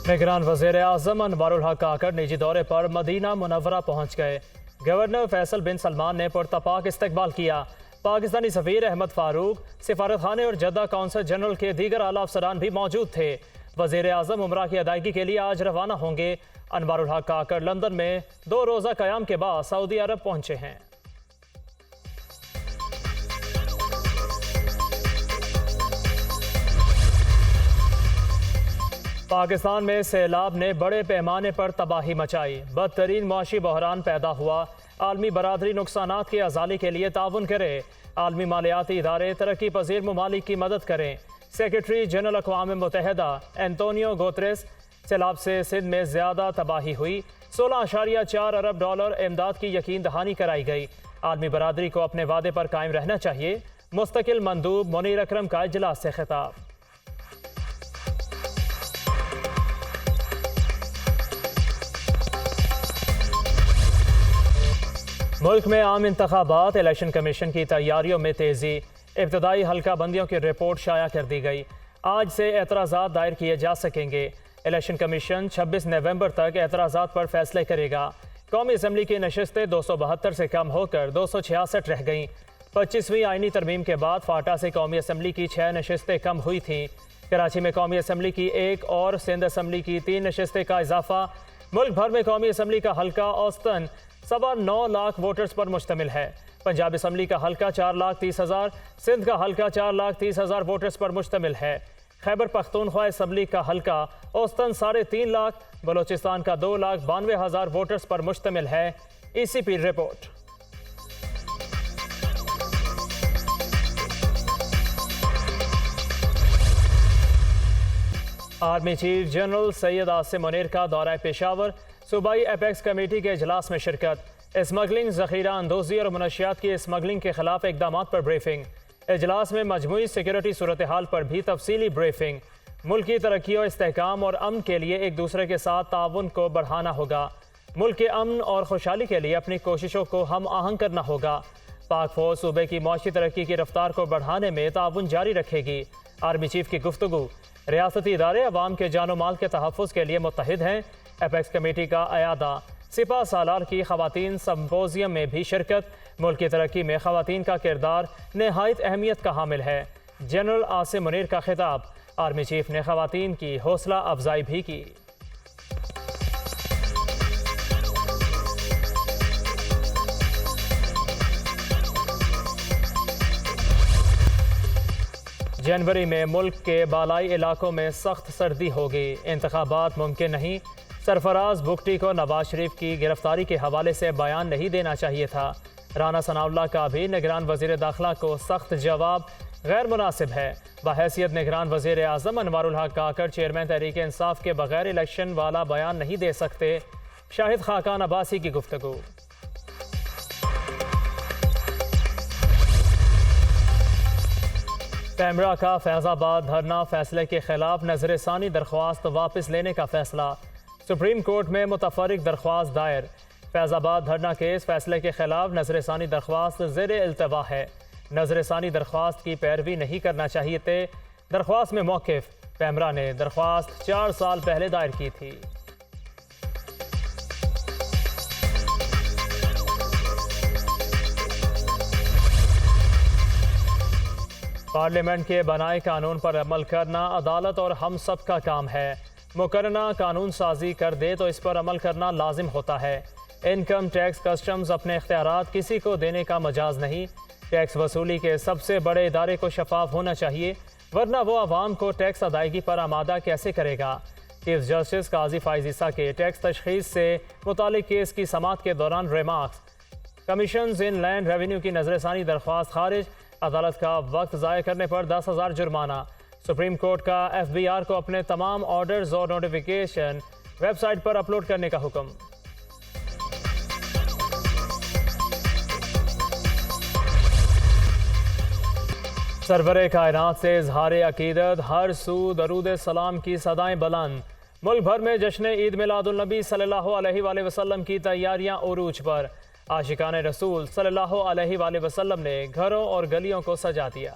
निगरान वज़ीर आज़म अनवारुल हक काकड़ निजी दौरे पर मदीना मुनव्वरा पहुँच गए। गवर्नर फैसल बिन सलमान ने पुरतपाक इस्तकबाल किया। पाकिस्तानी सफ़ीर अहमद फ़ारूक, सिफारत खाने और जद्दा कौंसल जनरल के दीगर आला अफसरान भी मौजूद थे। वज़ीर आज़म उमरा की अदायगी के लिए आज रवाना होंगे। अनवारुल हक काकड़ लंदन में 2 रोज़ा क़याम के बाद सऊदी अरब पहुँचे हैं। पाकिस्तान में सैलाब ने बड़े पैमाने पर तबाही मचाई। बदतरीन मुआशी बहरान पैदा हुआ। आलमी बरादरी नुकसानात के अजाली के लिए ताउन करे। आलमी मालियाती इदारे तरक्की पजीर ममालिक की मदद करें। सेक्रेटरी जनरल अक़वाम मुत्तहिदा एंटोनियो गुतेरेस, सैलाब से सिंध में ज़्यादा तबाही हुई। 16.4 अरब डॉलर इमदाद की यकीन दहानी कराई गई। आलमी बरादरी को अपने वादे पर कायम रहना चाहिए। मुस्तकिल मंदूब मुनीर अकरम का इजलास से खिताब। मुल्क में आम इंतखाबात, इलेक्शन कमीशन की तैयारियों में तेज़ी। इब्तदाई हल्का बंदियों की रिपोर्ट शाया कर दी गई। आज से एतराज़ात दायर किए जा सकेंगे। इलेक्शन कमीशन 26 नवंबर तक एतराज़ात पर फैसले करेगा। कौमी असम्बली की नशिस्तें 272 से कम होकर 266 रह गईं। 25वीं आइनी तरमीम के बाद फाटा से कौमी असम्बली की 6 नशिस्तें कम हुई थीं। कराची में कौमी असम्बली की 1 और सिंध असम्बली की 3 नशिस्तें का इजाफा। मुल्क भर में कौमी असम्बली का हल्का औसतन 9.25 लाख वोटर्स पर मुश्तमिल है। पंजाब असम्बली का हल्का 4,30,000, सिंध का हल्का 4,30,000 वोटर्स पर मुश्तमिल है। खैबर पख्तूनख्वा असम्बली का हल्का औसतन 3.5 लाख, बलोचिस्तान का 2,92,000 वोटर्स पर मुश्तमिल है। ECP report. Army chief general Syed Asim Munir का दौरा पेशावर, सूबाई एपेक्स कमेटी के इजलास में शिरकत। स्मगलिंग, ज़ख़ीरा अंदोज़ी और मनशियात की स्मगलिंग के खिलाफ इकदाम पर ब्रीफिंग। इजलास में मजमूई सिक्योरिटी सूरत हाल पर भी तफसीली ब्रीफिंग। मुल्क की तरक्की और इस्तेहकाम और अमन के लिए एक दूसरे के साथ ताउन को बढ़ाना होगा। मुल्क के अमन और खुशहाली के लिए अपनी कोशिशों को हम आहंग करना होगा। पाक फौज सूबे की मुआशी तरक्की की रफ्तार को बढ़ाने में ताउन जारी रखेगी। आर्मी चीफ की गुफ्तगू। रियासती इदारे अवाम के जानो माल के तहफ़्फ़ुज़ के लिए मुत्तहिद हैं। एपेक्स कमेटी का अयादा। सिपा सालार की ख़वातीन सम्पोजियम में भी शिरकत। मुल्क की तरक्की में ख़वातीन का किरदार नहायत अहमियत का हामिल है। जनरल आसिम मुनीर का खिताब। आर्मी चीफ ने ख़वातीन की हौसला अफजाई भी की। जनवरी में मुल्क के बालाई इलाकों में सख्त सर्दी होगी। इंतखाबात मुमकिन नहीं। सरफराज बुगटी को नवाज शरीफ की गिरफ्तारी के हवाले से बयान नहीं देना चाहिए था। राना सनाउल्लाह का भी निगरान वज़ीर दाखिला को सख्त जवाब गैर मुनासिब है। बहैसियत निगरान वज़ीर आज़म अनवारुल हक काकड़ चेयरमैन तहरीक इंसाफ के बगैर इलेक्शन वाला बयान नहीं दे सकते। शाहिद खाकान अब्बासी की गुफ्तगू। पैमरा का फैज़ाबाद धरना फैसले के खिलाफ नजरसानी दरख्वास्त वापस लेने का फैसला। सुप्रीम कोर्ट में मुतफर्रिक दरख्वास्त दायर। फैज़ाबाद धरना केस फैसले के खिलाफ नजरसानी दरख्वास्त ज़ेर इल्तवा है। नजरसानी दरख्वास्त की पैरवी नहीं करना चाहिए थे। दरख्वास्त में मौक़िफ़। पैमरा ने दरख्वास्त 4 साल पहले दायर की थी। पार्लियामेंट के बनाए कानून पर अमल करना अदालत और हम सब का काम है। मुकर्रना कानून साजी कर दे तो इस पर अमल करना लाजिम होता है। इनकम टैक्स, कस्टम्स अपने इख्तियारात किसी को देने का मजाज नहीं। टैक्स वसूली के सबसे बड़े इदारे को शफाफ होना चाहिए, वरना वो आवाम को टैक्स अदायगी पर आमादा कैसे करेगा। चीफ जस्टिस काजी फाइज ईसा के टैक्स तशखीस से मुतालिक केस की समाअत के दौरान रिमार्क्स। कमीशन इन लैंड रेवेन्यू की नजरसानी दरख्वास्त खारिज। अदालत का वक्त ज़ाया करने पर 10,000 जुर्माना। सुप्रीम कोर्ट का FBR को अपने तमाम ऑर्डर्स और नोटिफिकेशन वेबसाइट पर अपलोड करने का हुक्म। सरवरे कायनात से इज़हार अकीदत, हर सू दरूद सलाम की सदाएं बुलंद। मुल्क भर में जश्न ईद मिलादुल नबी सल्लल्लाहु अलैहि वसल्लम की तैयारियां उरूज पर। आशिकाने रसूल सल्लल्लाहु अलैहि वसल्लम ने घरों और गलियों को सजा दिया।